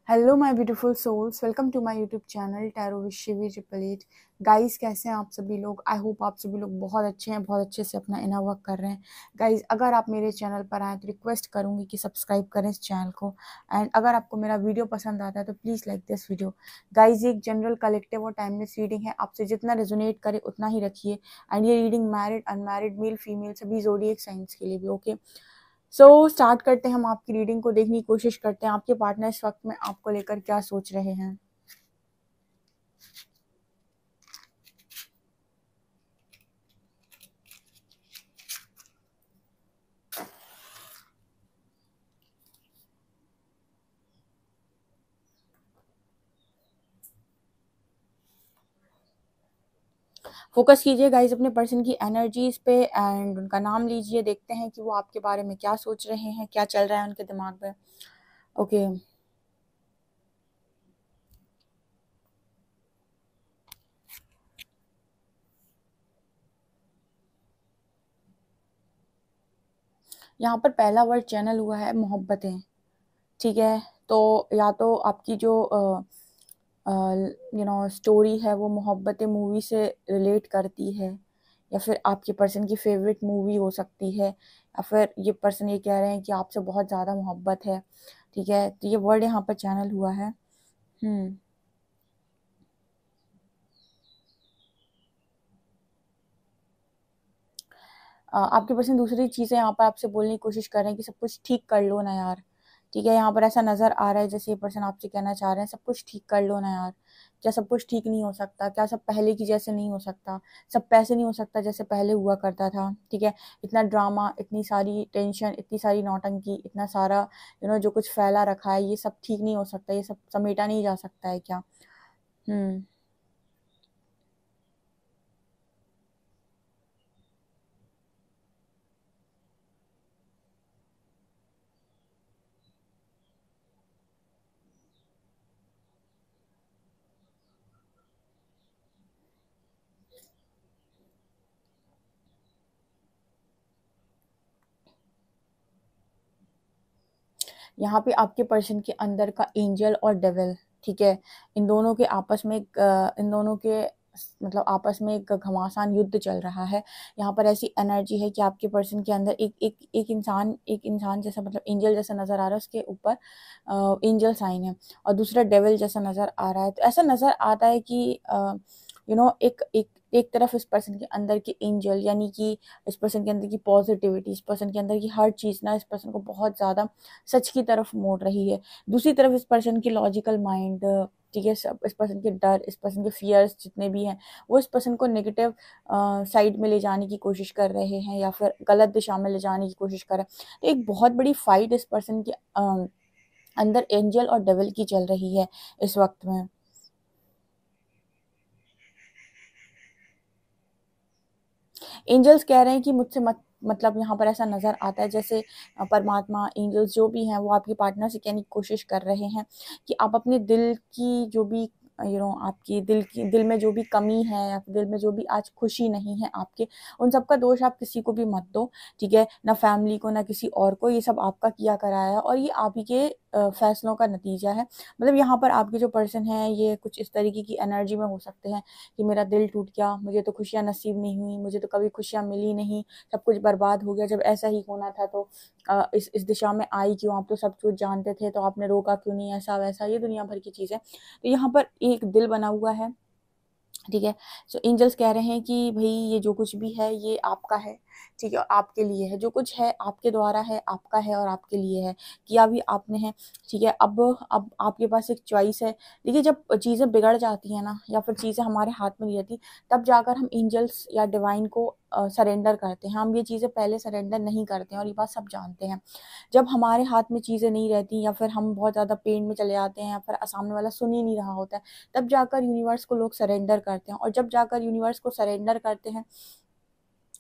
Hello my beautiful souls, welcome to my YouTube channel tarot with Shivi 888। Guys, कैसे हैं आप सभी लोग? आई होप आप सभी लोग बहुत अच्छे हैं, बहुत अच्छे से अपना इनर वर्क कर रहे हैं। गाइस, अगर आप मेरे चैनल पर आए तो रिक्वेस्ट करूंगी कि सब्सक्राइब करें इस चैनल को। एंड अगर आपको मेरा वीडियो पसंद आता है तो please like this video. Guys, ये एक जनरल कलेक्टिव और टाइमलेस रीडिंग है, आपसे जितना रेजोनेट करे उतना ही रखिए। एंड ये reading married, unmarried, male female सभी ज़ोडिएक साइंस के लिए भी ओके। स्टार्ट करते हैं। हम आपकी रीडिंग को देखने की कोशिश करते हैं, आपके पार्टनर इस वक्त में आपको लेकर क्या सोच रहे हैं। फोकस कीजिए गाइस अपने पर्सन की एनर्जीज पे एंड उनका नाम लीजिए। देखते हैं कि वो आपके बारे में क्या सोच रहे हैं, क्या चल रहा है उनके दिमाग में। ओके, यहाँ पर पहला वर्ड चैनल हुआ है मोहब्बतें। ठीक है, तो या तो आपकी जो स्टोरी है वो मोहब्बतें मूवी से रिलेट करती है, या फिर आपके पर्सन की फेवरेट मूवी हो सकती है, या फिर ये पर्सन ये कह रहे हैं कि आपसे बहुत ज़्यादा मोहब्बत है। ठीक है, तो ये वर्ड यहाँ पर चैनल हुआ है। हम्म आपके पर्सन दूसरी चीज़ें यहाँ पर आपसे बोलने की कोशिश कर रहे हैं कि सब कुछ ठीक कर लो ना यार। ठीक है, यहाँ पर ऐसा नज़र आ रहा है जैसे ये पर्सन आपसे कहना चाह रहे हैं सब कुछ ठीक कर लो ना यार। क्या सब कुछ ठीक नहीं हो सकता? क्या सब पहले की जैसे नहीं हो सकता? सब पैसे नहीं हो सकता जैसे पहले हुआ करता था? ठीक है, इतना ड्रामा, इतनी सारी टेंशन, इतनी सारी नौटंकी, इतना सारा जो कुछ फैला रखा है, ये सब ठीक नहीं हो सकता? ये सब समेटा नहीं जा सकता है क्या? हम्म यहाँ पे आपके पर्सन के अंदर का एंजल और डेविल, ठीक है, इन दोनों के आपस में इन दोनों के मतलब आपस में एक घमासान युद्ध चल रहा है। यहाँ पर ऐसी एनर्जी है कि आपके पर्सन के अंदर एक इंसान जैसा, मतलब एंजल जैसा नजर आ रहा है, उसके ऊपर एंजल साइन है, और दूसरा डेविल जैसा नजर आ रहा है। तो ऐसा नजर आता है कि एक एक एक तरफ इस पर्सन के अंदर की एंजल, यानी कि इस पर्सन के अंदर की पॉजिटिविटी, इस पर्सन के अंदर की हर चीज़ ना इस पर्सन को बहुत ज़्यादा सच की तरफ मोड़ रही है। दूसरी तरफ इस पर्सन की लॉजिकल माइंड, ठीक है, सब इस पर्सन के डर, इस पर्सन के फियर्स जितने भी हैं, वो इस पर्सन को नेगेटिव साइड में ले जाने की कोशिश कर रहे हैं, या फिर गलत दिशा में ले जाने की कोशिश कर रहे हैं। तो एक बहुत बड़ी फाइट इस पर्सन के अंदर एंजल और डेविल की चल रही है इस वक्त में। एंजल्स कह रहे हैं कि मुझसे मत, मतलब यहाँ पर ऐसा नज़र आता है जैसे परमात्मा, एंजल्स जो भी हैं वो आपके पार्टनर से कहने की कोशिश कर रहे हैं कि आप अपने दिल की जो भी आपकी दिल में जो भी कमी है, या फिर दिल में जो भी आज खुशी नहीं है आपके, उन सब का दोष आप किसी को भी मत दो। ठीक है, ना फैमिली को ना किसी और को, ये सब आपका किया कराया है और ये आप ही के फैसलों का नतीजा है। मतलब यहाँ पर आपके जो पर्सन है ये कुछ इस तरीके की एनर्जी में हो सकते हैं कि मेरा दिल टूट गया, मुझे तो खुशियाँ नसीब नहीं हुई, मुझे तो कभी खुशियाँ मिली नहीं, सब कुछ बर्बाद हो गया। जब ऐसा ही होना था तो इस दिशा में आई क्यों? आप तो सब कुछ जानते थे, तो आपने रोका क्यों नहीं? ऐसा वैसा, ये दुनिया भर की चीज़ें। तो यहाँ पर एक दिल बना हुआ है। ठीक है, सो एंजल्स कह रहे हैं कि भाई ये जो कुछ भी है ये आपका है। ठीक है, और आपके लिए है, जो कुछ है आपके द्वारा है, आपका है और आपके लिए है, किया भी आपने है। ठीक है, अब आपके पास एक चॉइस है। देखिए, जब चीज़ें बिगड़ जाती हैं ना, या फिर चीज़ें हमारे हाथ में नहीं रहती, तब जाकर हम एंजल्स या डिवाइन को सरेंडर करते हैं। हम ये चीज़ें पहले सरेंडर नहीं करते हैं, और ये बात सब जानते हैं। जब हमारे हाथ में चीज़ें नहीं रहती, या फिर हम बहुत ज़्यादा पेन में चले जाते हैं, या फिर सामने वाला सुन ही नहीं रहा होता है, तब जाकर यूनिवर्स को लोग सरेंडर करते हैं। और जब जाकर यूनिवर्स को सरेंडर करते हैं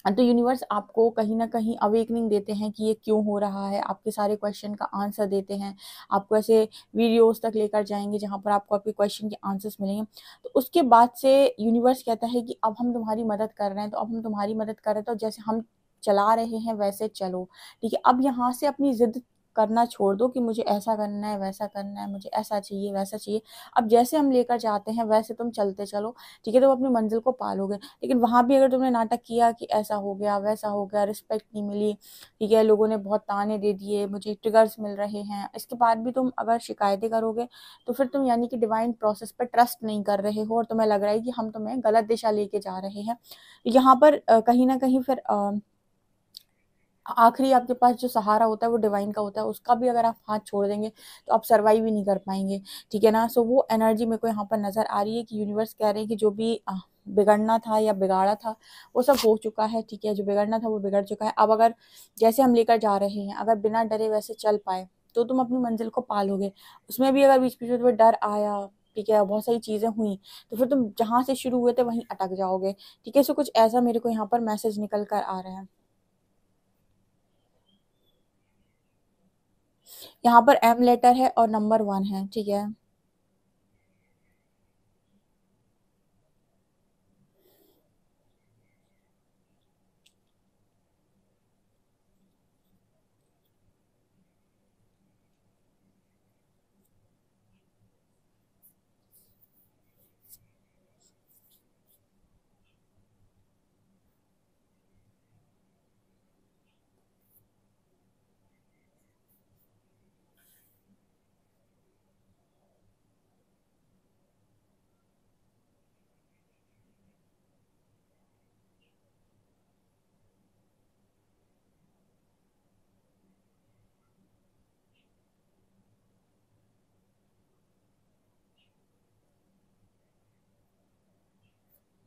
तो यूनिवर्स आपको कहीं ना कहीं अवेकनिंग देते हैं कि ये क्यों हो रहा है, आपके सारे क्वेश्चन का आंसर देते हैं। आपको ऐसे वीडियोस तक लेकर जाएंगे जहां पर आपको आपके क्वेश्चन के आंसर्स मिलेंगे। तो उसके बाद से यूनिवर्स कहता है कि अब हम तुम्हारी मदद कर रहे हैं, तो अब हम तुम्हारी मदद कर रहे हैं, तो जैसे हम चला रहे हैं वैसे चलो। ठीक है, अब यहाँ से अपनी जिद करना छोड़ दो कि मुझे ऐसा करना है, वैसा करना है, मुझे ऐसा चाहिए, वैसा चाहिए। अब जैसे हम लेकर जाते हैं वैसे तुम चलते चलो, ठीक है, तुम अपनी मंजिल को पालोगे। लेकिन वहाँ भी अगर तुमने नाटक किया कि ऐसा हो गया, वैसा हो गया, रिस्पेक्ट नहीं मिली, ठीक है, लोगों ने बहुत ताने दे दिए, मुझे ट्रिगर्स मिल रहे हैं, इसके बाद भी तुम अगर शिकायतें करोगे, तो फिर तुम यानी कि डिवाइन प्रोसेस पर ट्रस्ट नहीं कर रहे हो और तुम्हें लग रहा है कि हम तुम्हें गलत दिशा लेके जा रहे हैं। यहाँ पर कहीं ना कहीं फिर आखिरी आपके पास जो सहारा होता है वो डिवाइन का होता है, उसका भी अगर आप हाथ छोड़ देंगे तो आप सर्वाइव ही नहीं कर पाएंगे, ठीक है ना। सो वो एनर्जी मेरे को यहाँ पर नजर आ रही है कि यूनिवर्स कह रहे हैं कि जो भी बिगड़ना था या बिगाड़ा था वो सब हो चुका है, ठीक है, जो बिगड़ना था वो बिगड़ चुका है। अब अगर जैसे हम लेकर जा रहे हैं अगर बिना डरे वैसे चल पाए तो तुम अपनी मंजिल को पालोगे। उसमें भी अगर बीच बीच में डर आया, ठीक है, बहुत सारी चीजें हुई, तो फिर तुम जहां से शुरू हुए थे वहीं अटक जाओगे, ठीक है। सो कुछ ऐसा मेरे को यहाँ पर मैसेज निकल कर आ रहा है। यहाँ पर एम लेटर है और नंबर 1 है, ठीक है।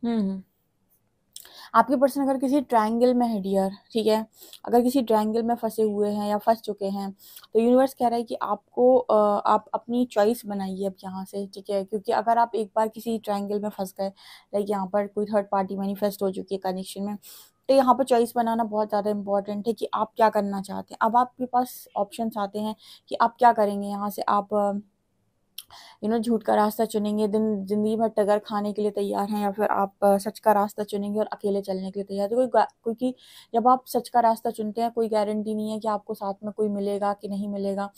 हम्म। आपके पर्सन अगर किसी ट्रायंगल में है डियर, ठीक है, अगर किसी ट्रायंगल में फंसे हुए हैं या फंस चुके हैं, तो यूनिवर्स कह रहा है कि आपको आप अपनी चॉइस बनाइए अब यहाँ से, ठीक है। क्योंकि अगर आप एक बार किसी ट्रायंगल में फंस गए, लाइक यहाँ पर कोई थर्ड पार्टी मैनिफेस्ट हो चुकी है कनेक्शन में, तो यहाँ पर चॉइस बनाना बहुत ज़्यादा इंपॉर्टेंट है कि आप क्या करना चाहते हैं। अब आपके पास ऑप्शंस आते हैं कि आप क्या करेंगे यहाँ से। आप झूठ का रास्ता चुनेंगे, दिन जिंदगी भर टगर खाने के लिए तैयार हैं, या फिर आप सच का रास्ता चुनेंगे और अकेले चलने के लिए तैयार। तो क्योंकि जब आप सच का रास्ता चुनते हैं कोई गारंटी नहीं है कि आपको साथ में कोई मिलेगा कि नहीं मिलेगा,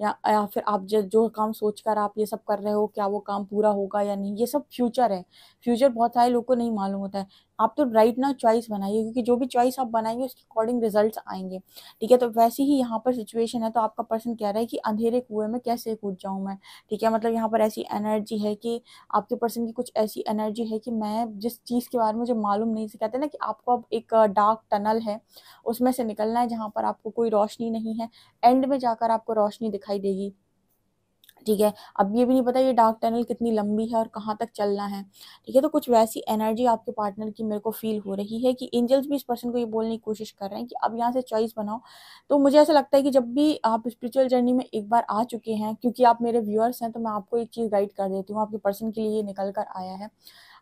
या फिर आप जो काम सोचकर आप ये सब कर रहे हो क्या वो काम पूरा होगा या नहीं, ये सब फ्यूचर है। फ्यूचर बहुत सारे लोग को नहीं मालूम होता है। आप तो राइट ना चॉइस बनाइए, क्योंकि जो भी चॉइस आप बनाएंगे उसके अकॉर्डिंग रिजल्ट्स आएंगे, ठीक है। तो वैसे ही यहाँ पर सिचुएशन है, तो आपका पर्सन कह रहा है कि अंधेरे कुएं में कैसे कूद जाऊं मैं, ठीक है। मतलब यहाँ पर ऐसी एनर्जी है कि आपके पर्सन की कुछ ऐसी एनर्जी है कि मैं जिस चीज़ के बारे में मुझे मालूम नहीं, से कहते हैं ना कि आपको अब एक डार्क टनल है उसमें से निकलना है जहाँ पर आपको कोई रोशनी नहीं है, एंड में जाकर आपको रोशनी दिखाई देगी, ठीक है। अब ये भी नहीं पता ये डार्क टनल कितनी लंबी है और कहाँ तक चलना है, ठीक है। तो कुछ वैसी एनर्जी आपके पार्टनर की मेरे को फील हो रही है कि एंजल्स भी इस पर्सन को ये बोलने की कोशिश कर रहे हैं कि अब यहाँ से चॉइस बनाओ। तो मुझे ऐसा लगता है कि जब भी आप स्पिरिचुअल जर्नी में एक बार आ चुके हैं, क्योंकि आप मेरे व्यूअर्स हैं, तो मैं आपको एक चीज़ गाइड कर देती हूँ, आपके पर्सन के लिए ये निकल कर आया है।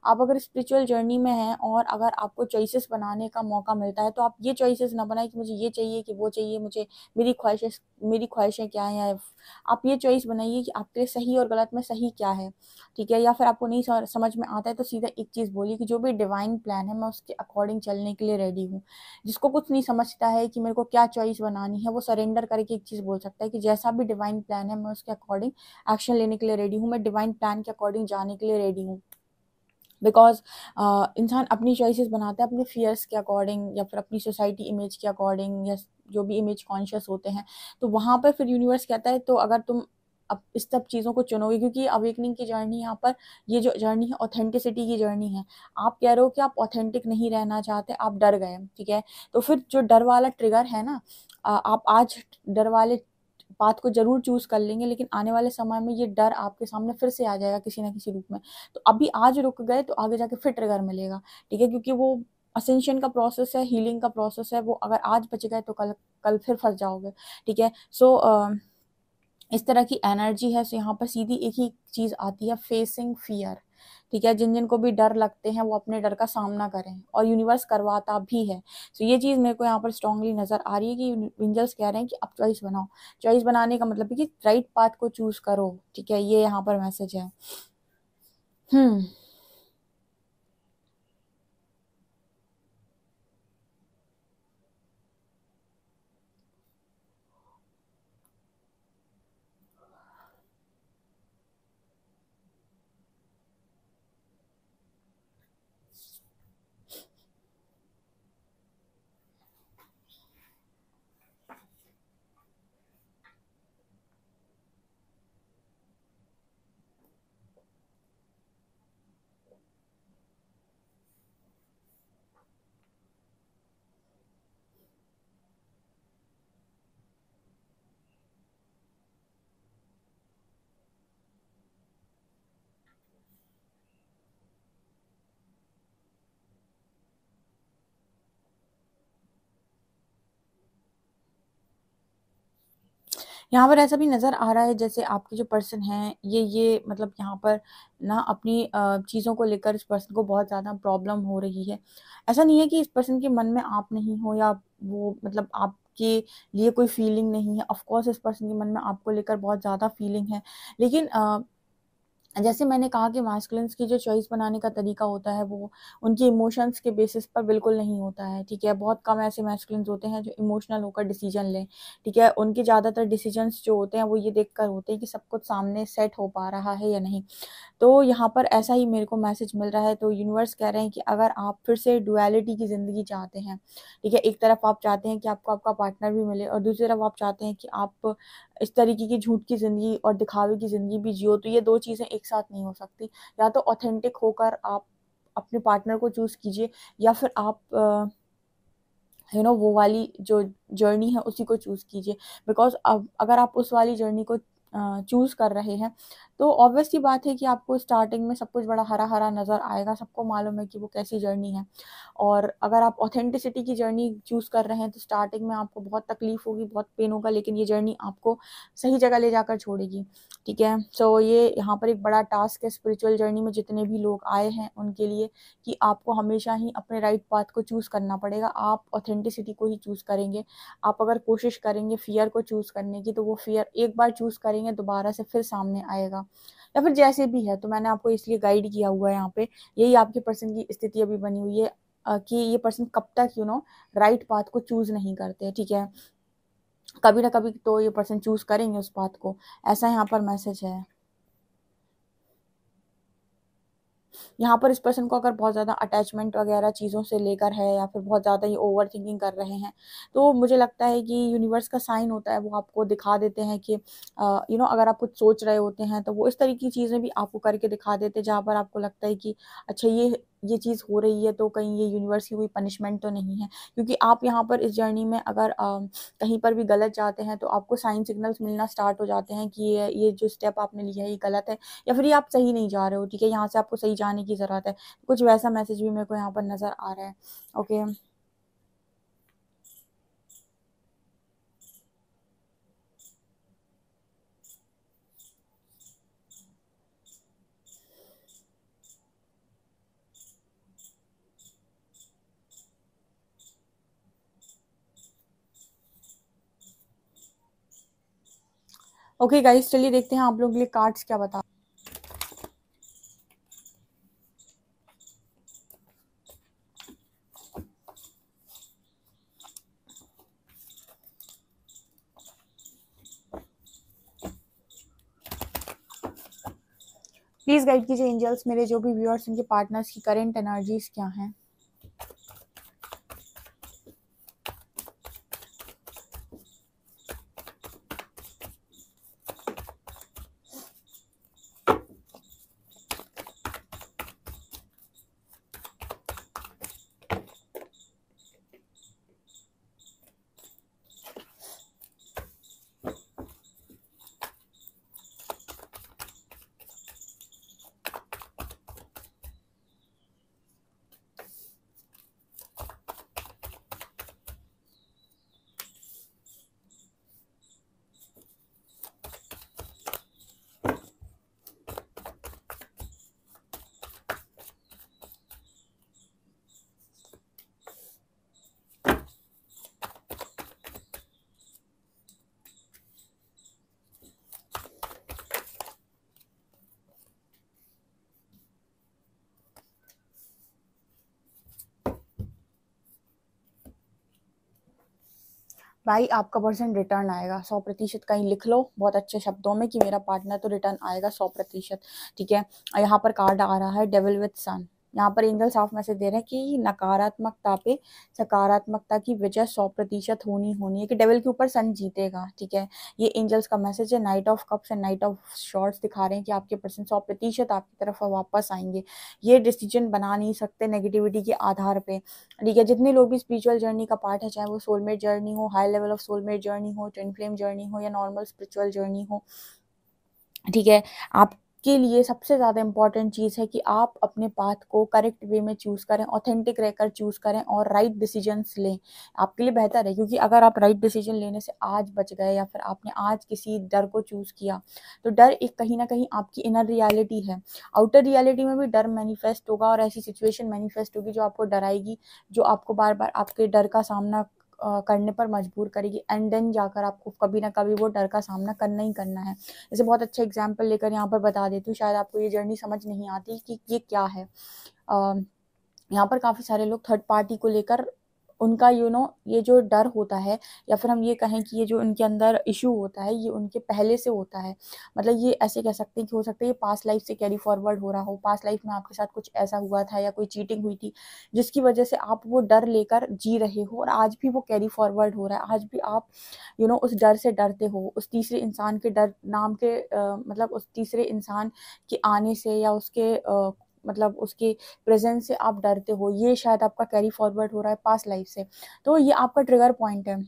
आप अगर स्पिरिचुअल जर्नी में हैं और अगर आपको चॉइसेस बनाने का मौका मिलता है, तो आप ये चॉइसेस ना बनाए कि मुझे ये चाहिए कि वो चाहिए, मुझे मेरी ख्वाहिशें क्या हैं। आप ये चॉइस बनाइए कि आपके लिए सही और गलत में सही क्या है, ठीक है। या फिर आपको नहीं समझ में आता है तो सीधा एक चीज़ बोलिए कि जो भी डिवाइन प्लान है मैं उसके अकॉर्डिंग चलने के लिए रेडी हूँ। जिसको कुछ नहीं समझता है कि मेरे को क्या चॉइस बनानी है, वो सरेंडर करके एक चीज़ बोल सकता है कि जैसा भी डिवाइन प्लान है मैं उसके अकॉर्डिंग एक्शन लेने के लिए रेडी हूँ, मैं डिवाइन प्लान के अकॉर्डिंग जाने के लिए रेडी हूँ। बिकॉज इंसान अपनी चॉइसेस बनाता है अपने फियर्स के अकॉर्डिंग, या फिर अपनी सोसाइटी इमेज के अकॉर्डिंग, या जो भी इमेज कॉन्शियस होते हैं। तो वहाँ पर फिर यूनिवर्स कहता है तो अगर तुम अब इस सब चीज़ों को चुनोगे, क्योंकि अवेकनिंग की जर्नी यहाँ पर, ये जो जर्नी है ऑथेंटिसिटी की जर्नी है। आप कह रहे हो कि आप ऑथेंटिक नहीं रहना चाहते, आप डर गए, ठीक है। तो फिर जो डर वाला ट्रिगर है ना, आप आज डर वाले बात को जरूर चूज कर लेंगे, लेकिन आने वाले समय में ये डर आपके सामने फिर से आ जाएगा किसी ना किसी रूप में। तो अभी आज रुक गए तो आगे जाके फिर ट्रिगर मिलेगा, ठीक है। क्योंकि वो असेंशन का प्रोसेस है, हीलिंग का प्रोसेस है, वो अगर आज बच गए तो कल कल फिर फंस जाओगे, ठीक है। सो इस तरह की एनर्जी है। सो यहाँ पर सीधी एक ही चीज आती है, फेसिंग फियर, ठीक है। जिन जिन को भी डर लगते हैं वो अपने डर का सामना करें, और यूनिवर्स करवाता भी है। सो ये चीज मेरे को यहाँ पर स्ट्रांगली नजर आ रही है कि एंजल्स कह रहे हैं कि आप चॉइस बनाओ। चॉइस बनाने का मतलब है कि राइट पाथ को चूज करो, ठीक है, ये यहाँ पर मैसेज है। हम्म। यहाँ पर ऐसा भी नज़र आ रहा है जैसे आपके जो पर्सन हैं ये मतलब यहाँ पर ना अपनी चीज़ों को लेकर इस पर्सन को बहुत ज़्यादा प्रॉब्लम हो रही है। ऐसा नहीं है कि इस पर्सन के मन में आप नहीं हो या वो मतलब आपके लिए कोई फीलिंग नहीं है। ऑफ़ कोर्स इस पर्सन के मन में आपको लेकर बहुत ज़्यादा फीलिंग है। लेकिन जैसे मैंने कहा कि मास्कुलिन्स की जो चॉइस बनाने का तरीका होता है वो उनके इमोशंस के बेसिस पर बिल्कुल नहीं होता है, ठीक है? बहुत कम ऐसे मास्कुलिन्स होते हैं जो इमोशनल होकर डिसीजन लें, ठीक है? उनके ज़्यादातर डिसीजंस जो होते हैं वो ये देखकर होते हैं कि सब कुछ सामने सेट हो पा रहा है या नहीं। तो यहाँ पर ऐसा ही मेरे को मैसेज मिल रहा है, तो यूनिवर्स कह रहे हैं कि अगर आप फिर से डुअलिटी की ज़िंदगी चाहते हैं, ठीक है? एक तरफ आप चाहते हैं कि आपको आपका पार्टनर भी मिले और दूसरी तरफ आप चाहते हैं कि आप इस तरीके की झूठ की ज़िंदगी और दिखावे की ज़िंदगी भी जियो, तो ये 2 चीज़ें एक साथ नहीं हो सकती। या तो ऑथेंटिक होकर आप अपने पार्टनर को चूज़ कीजिए या फिर आप वो वाली जो जर्नी है उसी को चूज़ कीजिए। बिकॉज़ अब अगर आप उस वाली जर्नी को चूज़ कर रहे हैं, तो ऑब्वियस सी बात है कि आपको स्टार्टिंग में सब कुछ बड़ा हरा-हरा नज़र आएगा, सबको मालूम है कि वो कैसी जर्नी है। और अगर आप ऑथेंटिसिटी की जर्नी चूज़ कर रहे हैं, तो स्टार्टिंग में आपको बहुत तकलीफ़ होगी, बहुत पेन होगा, लेकिन ये जर्नी आपको सही जगह ले जाकर छोड़ेगी, ठीक है? सो ये यहाँ पर एक बड़ा टास्क है स्पिरिचुअल जर्नी में जितने भी लोग आए हैं उनके लिए, कि आपको हमेशा ही अपने राइट पाथ को चूज़ करना पड़ेगा। आप ऑथेंटिसिटी को ही चूज़ करेंगे। आप अगर कोशिश करेंगे फ़ियर को चूज़ करने की, तो वो फ़ियर एक बार चूज़ करेंगे दोबारा से फिर सामने आएगा, या फिर जैसे भी है। तो मैंने आपको इसलिए गाइड किया हुआ है यहाँ पे। यही आपके पर्सन की स्थिति अभी बनी हुई है कि ये पर्सन कब तक राइट पाथ को चूज़ नहीं करते, ठीक है? कभी ना कभी तो ये पर्सन चूज़ करेंगे उस पाथ को। ऐसा यहाँ पर मैसेज है। यहाँ पर इस पर्सन को अगर बहुत ज़्यादा अटैचमेंट वगैरह चीज़ों से लेकर है या फिर बहुत ज़्यादा ही ओवरथिंकिंग कर रहे हैं, तो मुझे लगता है कि यूनिवर्स का साइन होता है, वो आपको दिखा देते हैं कि अगर आप कुछ सोच रहे होते हैं, तो वो इस तरह की चीज़ें भी आपको करके दिखा देते हैं, जहाँ पर आपको लगता है कि अच्छा ये चीज़ हो रही है, तो कहीं ये यूनिवर्स की कोई पनिशमेंट तो नहीं है। क्योंकि आप यहाँ पर इस जर्नी में अगर कहीं पर भी गलत जाते हैं, तो आपको साइन सिग्नल्स मिलना स्टार्ट हो जाते हैं कि ये जो स्टेप आपने लिया है, ये गलत है। या फिर ये आप सही नहीं जा रहे हो, ठीक है? यहाँ से आपको सही जाने की ज़रूरत है। कुछ वैसा मैसेज भी मेरे को यहाँ पर नज़र आ रहा है। ओके। ओके गाइस, चलिए देखते हैं आप लोगों के लिए कार्ड्स क्या बता। प्लीज़ गाइड कीजिए एंजल्स, मेरे जो भी व्यूअर्स उनके पार्टनर्स की करंट एनर्जीज़ क्या हैं? भाई आपका पर्सन रिटर्न आएगा 100%। कहीं लिख लो बहुत अच्छे शब्दों में कि मेरा पार्टनर तो रिटर्न आएगा 100%, ठीक है? यहाँ पर कार्ड आ रहा है डेविल विद सन। यहाँ पर एंजल साफ मैसेज दे रहे हैं कि नकारात्मकता पे सकारात्मकता की वजह 100% होनी है कि डेविल के ऊपर सन जीतेगा, ठीक है? ये एंजल्स का मैसेज है। Night of cups and night of shorts दिखा रहे हैं कि आपके पर्सन 100% आपकी तरफ वापस आएंगे। ये डिसीजन बना नहीं सकते नेगेटिविटी के आधार पे, ठीक है? जितने लोग भी स्पिरिचुअल जर्नी का पार्ट है, चाहे वो सोलमेट जर्नी हो, high level of soulmate journey हो, ट्विन फ्लेम जर्नी हो या नॉर्मल स्पिरिचुअल जर्नी हो, ठीक है? आप के लिए सबसे ज़्यादा इम्पॉर्टेंट चीज़ है कि आप अपने पाथ को करेक्ट वे में चूज़ करें, ऑथेंटिक रहकर चूज़ करें और राइट डिसीजंस लें। आपके लिए बेहतर है, क्योंकि अगर आप राइट डिसीजन लेने से आज बच गए या फिर आपने आज किसी डर को चूज़ किया, तो डर एक कहीं न कहीं आपकी इनर रियलिटी है। आउटर रियलिटी में भी डर मैनिफेस्ट होगा और ऐसी सिचुएशन मैनिफेस्ट होगी जो आपको डराएगी, जो आपको बार-बार आपके डर का सामना करने पर मजबूर करेगी, एंड देन जाकर आपको कभी ना कभी वो डर का सामना करना ही करना है। जैसे बहुत अच्छा एग्जाम्पल लेकर यहाँ पर बता देती हूँ, शायद आपको ये जर्नी समझ नहीं आती कि ये क्या है। यहाँ पर काफ़ी सारे लोग थर्ड पार्टी को लेकर उनका ये जो डर होता है, या फिर हम ये कहें कि ये जो उनके अंदर इशू होता है, ये उनके पहले से होता है। मतलब ये ऐसे कह सकते हैं कि हो सकता है ये पास्ट लाइफ से कैरी फॉरवर्ड हो रहा हो, पास्ट लाइफ में आपके साथ कुछ ऐसा हुआ था या कोई चीटिंग हुई थी, जिसकी वजह से आप वो डर लेकर जी रहे हो और आज भी वो कैरी फॉरवर्ड हो रहा है। आज भी आप उस डर से डरते हो, उस तीसरे इंसान के डर नाम के मतलब उस तीसरे इंसान के आने से या उसके मतलब उसके प्रेजेंस से आप डरते हो। ये शायद आपका कैरी फॉरवर्ड हो रहा है पास्ट लाइफ से। तो ये आपका ट्रिगर पॉइंट है।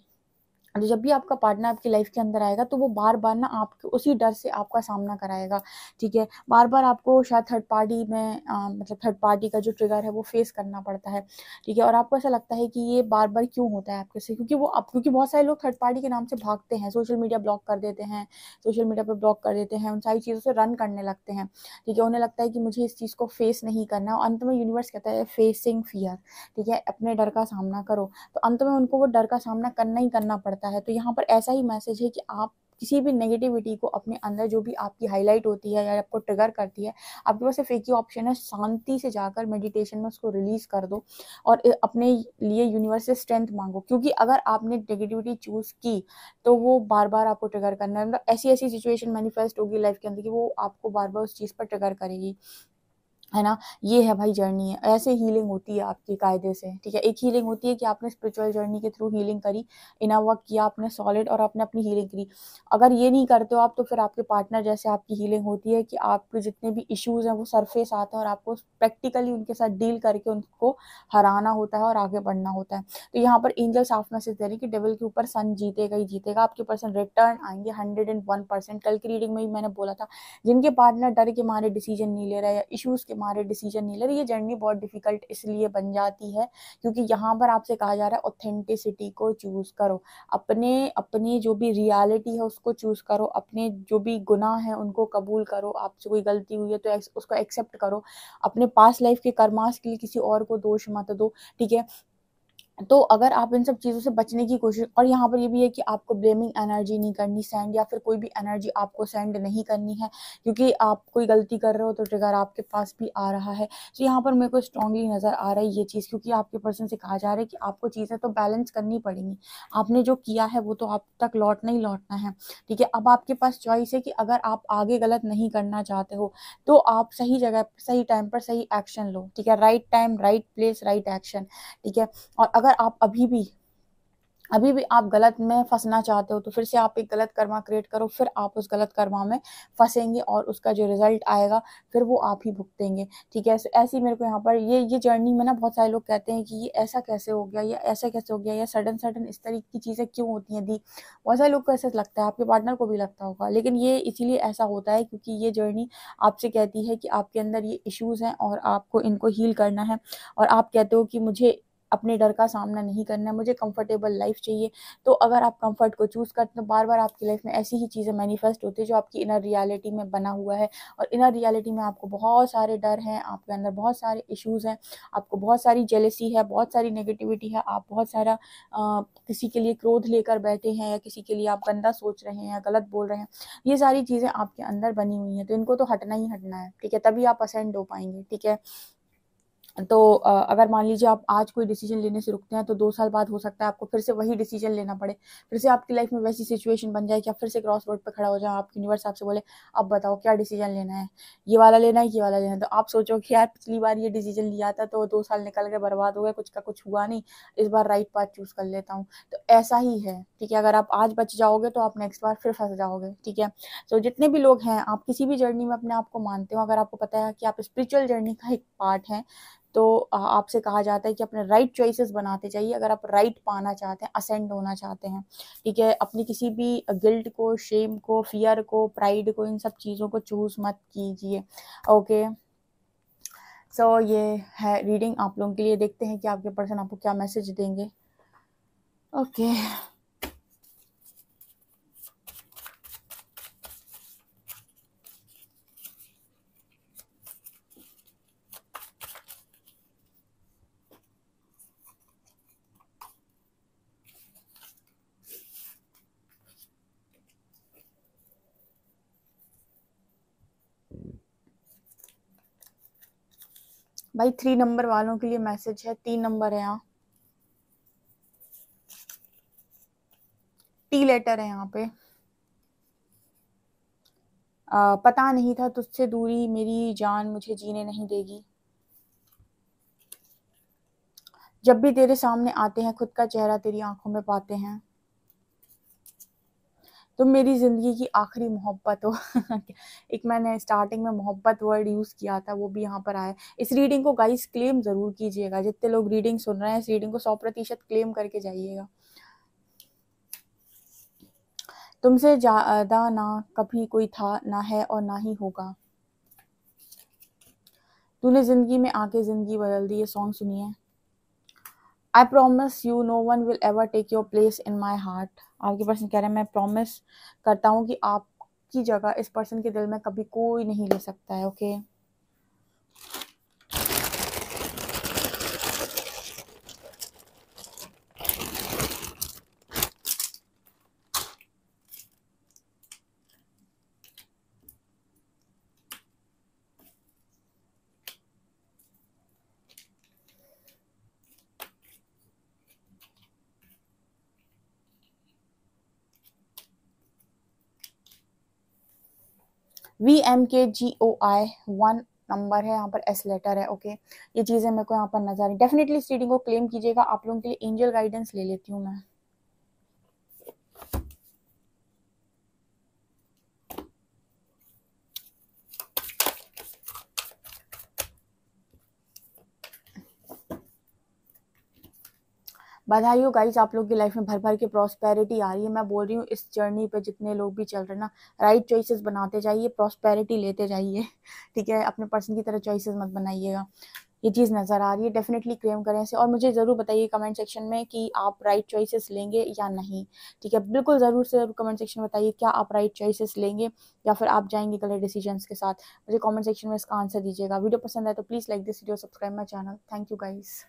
तो जब भी आपका पार्टनर आपकी लाइफ के अंदर आएगा, तो वो बार-बार ना आपके उसी डर से आपका सामना कराएगा, ठीक है? बार-बार आपको शायद थर्ड पार्टी में मतलब थर्ड पार्टी का जो ट्रिगर है वो फेस करना पड़ता है, ठीक है? और आपको ऐसा लगता है कि ये बार-बार क्यों होता है आपके से? क्योंकि बहुत सारे लोग थर्ड पार्टी के नाम से भागते हैं, सोशल मीडिया ब्लॉक कर देते हैं, सोशल मीडिया पे ब्लॉक कर देते हैं, उन सारी चीज़ों से रन करने लगते हैं, ठीक है? उन्हें लगता है कि मुझे इस चीज़ को फेस नहीं करना और अंत में यूनिवर्स कहता है फेसिंग फियर, ठीक है? अपने डर का सामना करो। तो अंत में उनको वो डर का सामना करना ही करना पड़ता है। तो यहाँ पर ऐसा ही मैसेज है कि आप किसी भी नेगेटिविटी को अपने अंदर जो भी आपकी हाईलाइट होती है या आपको ट्रिगर करती है, आपके पास सिर्फ एक ही ऑप्शन है, शांति से जाकर मेडिटेशन में उसको रिलीज़ कर दो और अपने लिए यूनिवर्स से स्ट्रेंथ माँगो। क्योंकि अगर आपने नेगेटिविटी चूज़ की, तो वो बार-बार आपको ट्रिगर करना है। मतलब ऐसी-ऐसी सिचुएशन मैनिफेस्ट होगी लाइफ़ के अंदर कि वो आपको बार-बार उस चीज़ पर ट्रिगर करेगी। है ना? ये है भाई जर्नी है। ऐसे हीलिंग होती है आपकी कायदे से, ठीक है? एक हीलिंग होती है कि आपने स्पिरिचुअल जर्नी के थ्रू हीलिंग करी, इनर वर्क किया आपने सॉलिड और आपने अपनी हीलिंग करी। अगर ये नहीं करते हो आप, तो फिर आपके पार्टनर जैसे आपकी हीलिंग होती है कि आपके जितने भी इश्यूज़ हैं वो सरफेस आते हैं और आपको प्रैक्टिकली उनके साथ डील करके उनको हराना होता है और आगे बढ़ना होता है। तो यहाँ पर एंजल साफ मैसेज दे रहे हैं कि डेविल के ऊपर सन जीतेगा ही जीतेगा। आपके पर्सन रिटर्न आएँगे 101%। कल की रीडिंग में भी मैंने बोला था, जिनके पार्टनर डर के मारे डिसीजन नहीं ले रहे या इश्यूज के मारे डिसीजन नहीं ले रहे, ये जर्नी बहुत डिफिकल्ट इसलिए बन जाती है क्योंकि यहाँ पर आपसे कहा जा रहा है ऑथेंटिसिटी को चूज करो, अपने अपनी जो भी रियलिटी है उसको चूज करो, अपने जो भी गुनाह है उनको कबूल करो, आपसे कोई गलती हुई है तो उसको एक्सेप्ट करो, अपने पास्ट लाइफ के कर्मास के लिए किसी और को दोष मत दो, ठीक है? तो अगर आप इन सब चीज़ों से बचने की कोशिश, और यहाँ पर ये भी है कि आपको ब्लेमिंग एनर्जी नहीं करनी सेंड, या फिर कोई भी एनर्जी आपको सेंड नहीं करनी है, क्योंकि आप कोई गलती कर रहे हो तो ट्रिगर आपके पास भी आ रहा है। तो यहाँ पर मेरे को स्ट्रांगली नज़र आ रहा है ये चीज़, क्योंकि आपके पर्सन से कहा जा रहा है कि आपको चीज़ें तो बैलेंस करनी पड़ेंगी। आपने जो किया है वो तो आप तक लौटना ही लौटना है, ठीक है? अब आपके पास चॉइस है कि अगर आप आगे गलत नहीं करना चाहते हो, तो आप सही जगह, सही टाइम पर सही एक्शन लो, ठीक है? Right time, right place, right action, ठीक है? और अगर आप अभी भी आप गलत में फँसना चाहते हो, तो फिर से आप एक गलत कर्मा क्रिएट करो, फिर आप उस गलत कर्मा में फँसेंगे और उसका जो रिज़ल्ट आएगा, फिर वो आप ही भुगतेंगे, ठीक है? ऐसे ही मेरे को यहाँ पर ये जर्नी में ना बहुत सारे लोग कहते हैं कि ये ऐसा कैसे हो गया, या ऐसा कैसे हो गया, या सडन इस तरह की चीज़ें क्यों होती हैं दी? बहुत सारे लोग को ऐसा लगता है, आपके पार्टनर को भी लगता होगा, लेकिन ये इसीलिए ऐसा होता है क्योंकि ये जर्नी आपसे कहती है कि आपके अंदर ये इश्यूज़ हैं और आपको इनको हील करना है, और आप कहते हो कि मुझे अपने डर का सामना नहीं करना है, मुझे कंफर्टेबल लाइफ चाहिए। तो अगर आप कंफर्ट को चूज़ करते हो, तो बार-बार आपकी लाइफ में ऐसी ही चीज़ें मैनिफेस्ट होती है जो आपकी इनर रियलिटी में बना हुआ है, और इनर रियलिटी में आपको बहुत सारे डर हैं, आपके अंदर बहुत सारे इश्यूज़ हैं, आपको बहुत सारी जेलसी है, बहुत सारी नेगेटिविटी है, आप बहुत सारा किसी के लिए क्रोध लेकर बैठे हैं, या किसी के लिए आप गंदा सोच रहे हैं या गलत बोल रहे हैं। ये सारी चीज़ें आपके अंदर बनी हुई हैं, तो इनको तो हटना ही हटना है, ठीक है? तभी आप असेंड हो पाएँगे, ठीक है? तो अगर मान लीजिए आप आज कोई डिसीजन लेने से रुकते हैं, तो 2 साल बाद हो सकता है आपको फिर से वही डिसीजन लेना पड़े। फिर से आपकी लाइफ में वैसी सिचुएशन बन जाए कि आप फिर से क्रॉस रोड पे खड़ा हो जाएँ, आप यूनिवर्स आपसे बोले, "अब बताओ क्या डिसीजन लेना है? ये वाला लेना है, ये वाला लेना है?" तो आप सोचो कि यार पिछली बार ये डिसीजन लिया था तो 2 साल निकल गए, बर्बाद हो गए, कुछ का कुछ हुआ नहीं, इस बार राइट पाथ चूज़ कर लेता हूँ। तो ऐसा ही है, ठीक है? अगर आप आज बच जाओगे तो आप नेक्स्ट बार फिर फँस जाओगे, ठीक है? तो जितने भी लोग हैं, आप किसी भी जर्नी में अपने आप को मानते हो, अगर आपको पता है कि आप स्पिरिचुअल जर्नी का एक पार्ट हैं, तो आपसे कहा जाता है कि अपने राइट चॉइसेस बनाते जाइए अगर आप राइट पाना चाहते हैं, असेंड होना चाहते हैं, ठीक है। अपनी किसी भी गिल्ट को, शेम को, फियर को, प्राइड को, इन सब चीज़ों को चूज़ मत कीजिए, ओके। सो ये है रीडिंग आप लोगों के लिए। देखते हैं कि आपके पर्सन आपको क्या मैसेज देंगे, ओके। भाई 3 नंबर वालों के लिए मैसेज है, 3 नंबर है यहाँ, टी लेटर है यहाँ पे। पता नहीं था तुझसे दूरी मेरी जान मुझे जीने नहीं देगी, जब भी तेरे सामने आते हैं खुद का चेहरा तेरी आंखों में पाते हैं, तुम मेरी ज़िंदगी की आखिरी मोहब्बत हो। एक मैंने स्टार्टिंग में मोहब्बत वर्ड यूज़ किया था, वो भी यहाँ पर आया। इस रीडिंग को गाइस क्लेम ज़रूर कीजिएगा, जितने लोग रीडिंग सुन रहे हैं इस रीडिंग को 100% क्लेम करके जाइएगा। तुमसे ज़्यादा ना कभी कोई था, ना है और ना ही होगा, तूने ज़िंदगी में आके ज़िंदगी बदल दी। ये सॉन्ग सुनिए। I promise you no one will ever take your place in my heart. आपके पर्सन कह रहे हैं मैं प्रॉमिस करता हूँ कि आपकी जगह इस पर्सन के दिल में कभी कोई नहीं ले सकता है, ओके। VMKGOI 1 नंबर है, यहाँ पर S लेटर है, ओके। ये चीज़ें मेरे को यहाँ पर नजर आ रही। डेफिनेटली इस रीडिंग को क्लेम कीजिएगा। आप लोगों के लिए एंजल गाइडेंस ले लेती हूँ मैं। बधाई हो गाइस, आप लोग की लाइफ में भर भर के प्रॉस्पेरिटी आ रही है। मैं बोल रही हूँ इस जर्नी पे जितने लोग भी चल रहे हैं ना, राइट चॉइसेस बनाते जाइए, प्रॉस्पेरिटी लेते जाइए, ठीक है। अपने पर्सन की तरह चॉइसेस मत बनाइएगा। ये चीज़ नज़र आ रही है, डेफिनेटली क्लेम करें इसे। और मुझे ज़रूर बताइए कमेंट सेक्शन में कि आप राइट चॉइसेस लेंगे या नहीं, ठीक है। बिल्कुल ज़रूर से ज़रूर कमेंट सेक्शन में बताइए क्या आप राइट चॉइसेस लेंगे या फिर आप जाएंगे गलत डिसीजंस के साथ। मुझे कमेंट सेक्शन में इसका आंसर दीजिएगा। वीडियो पसंद आए तो please like this video, subscribe my channel. Thank you guys.